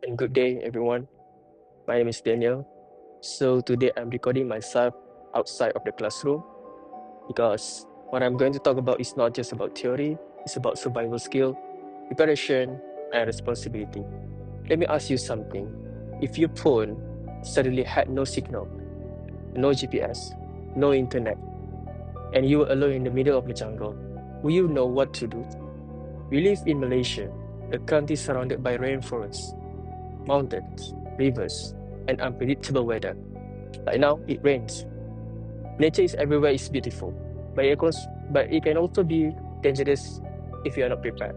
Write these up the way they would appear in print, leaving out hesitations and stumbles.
and good day, everyone. My name is Daniel. So today I'm recording myself outside of the classroom because what I'm going to talk about is not just about theory, it's about survival skill, preparation, and responsibility. Let me ask you something. If your phone suddenly had no signal, no GPS, no internet, and you were alone in the middle of the jungle, will you know what to do? We live in Malaysia, a country surrounded by rainforests, mountains, rivers, and unpredictable weather. Like now, it rains. Nature is everywhere, it's beautiful. But it can also be dangerous if you are not prepared.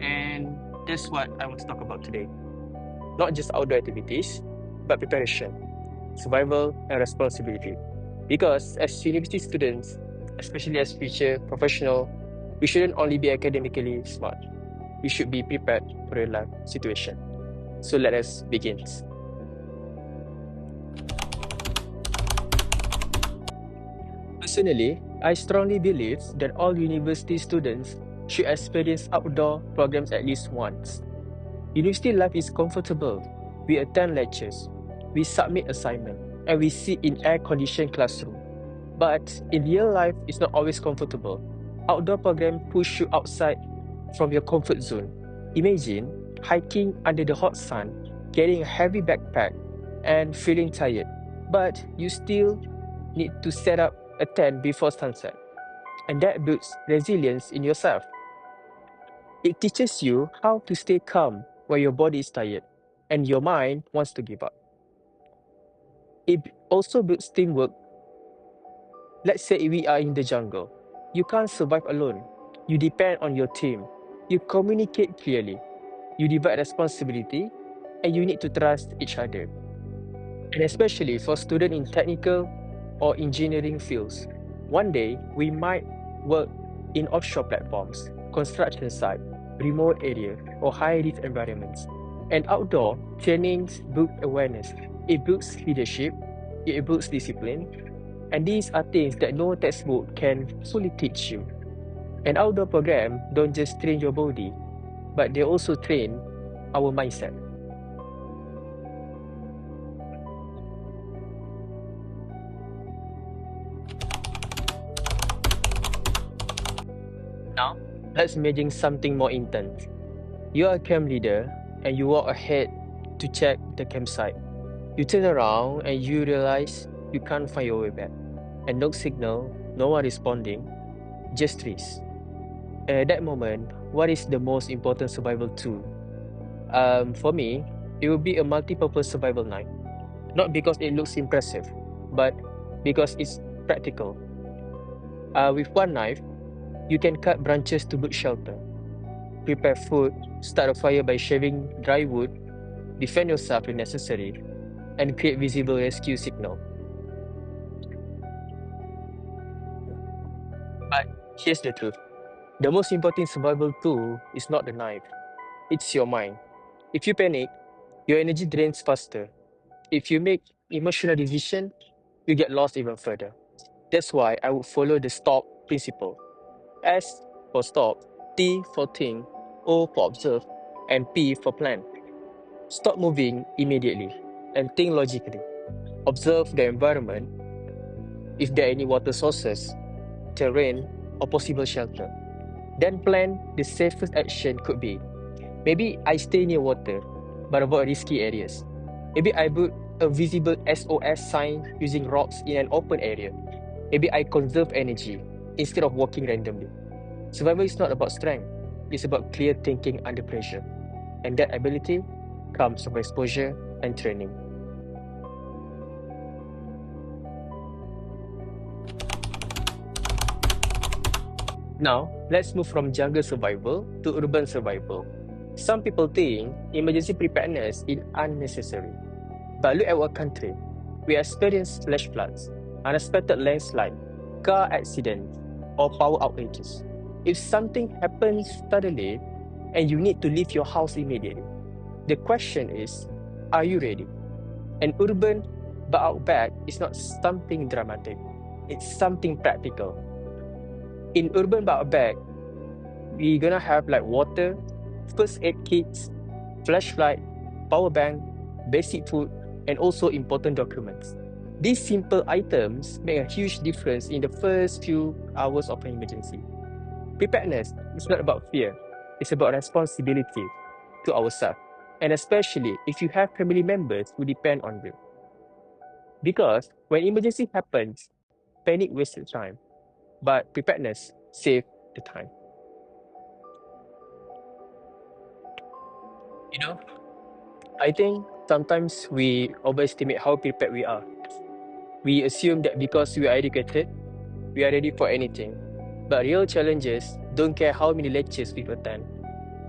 And that's what I want to talk about today. Not just outdoor activities, but preparation, survival, and responsibility. Because as university students, especially as future professional, we shouldn't only be academically smart. We should be prepared for real life situation. So let us begin. Personally, I strongly believe that all university students should experience outdoor programs at least once. University life is comfortable. We attend lectures, we submit assignment, and we sit in air-conditioned classroom. But in real life, it's not always comfortable. Outdoor program push you outside from your comfort zone. Imagine hiking under the hot sun, carrying a heavy backpack, and feeling tired. But you still need to set up a tent before sunset, and that builds resilience in yourself. It teaches you how to stay calm when your body is tired and your mind wants to give up. It also builds teamwork. Let's say we are in the jungle. You can't survive alone. You depend on your team. You communicate clearly. You divide responsibility and you need to trust each other. And especially for students in technical or engineering fields. One day, we might work in offshore platforms, construction site, remote area, or high-risk environments. And outdoor trainings build awareness. It builds leadership, it builds discipline, and these are things that no textbook can fully teach you. An outdoor program don't just train your body, but they also train our mindset. Now, let's imagine something more intense. You are a camp leader and you walk ahead to check the campsite. You turn around and you realize you can't find your way back. And no signal, no one responding, just trees. And at that moment, what is the most important survival tool? For me, it will be a multi-purpose survival knife. Not because it looks impressive, but because it's practical. With one knife, you can cut branches to build shelter, prepare food, start a fire by shaving dry wood, defend yourself if necessary, and create visible rescue signal. But here's the truth. The most important survival tool is not the knife, it's your mind. If you panic, your energy drains faster. If you make emotional decision, you get lost even further. That's why I would follow the STOP principle. S for stop, T for think, O for observe, and P for plan. Stop moving immediately and think logically. Observe the environment, if there are any water sources, terrain, or possible shelter. Then plan the safest action could be. Maybe I stay near water, but avoid risky areas. Maybe I put a visible SOS sign using rocks in an open area. Maybe I conserve energy instead of walking randomly. Survival is not about strength, it's about clear thinking under pressure. And that ability comes from exposure and training. Now, let's move from jungle survival to urban survival. Some people think emergency preparedness is unnecessary. But look at our country. We experience flash floods, unexpected landslide, car accidents, or power outages. If something happens suddenly and you need to leave your house immediately, the question is, are you ready? And urban but outback is not something dramatic. It's something practical. In urban but outback, we're gonna have like water, first aid kits, flashlight, power bank, basic food, and also important documents. These simple items make a huge difference in the first few hours of an emergency. Preparedness is not about fear, it's about responsibility to ourselves, and especially if you have family members who depend on you. Because when emergency happens, panic wastes time, but preparedness saves the time. You know, I think sometimes we overestimate how prepared we are. We assume that because we are educated, we are ready for anything. But real challenges don't care how many lectures we attend.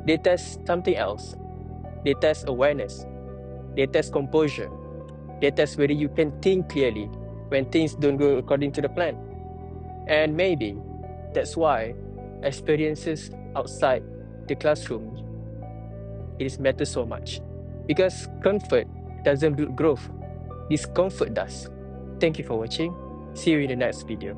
They test something else. They test awareness. They test composure. They test whether you can think clearly when things don't go according to the plan. And maybe that's why experiences outside the classroom it matters so much. Because comfort doesn't build growth. Discomfort does. Thank you for watching. See you in the next video.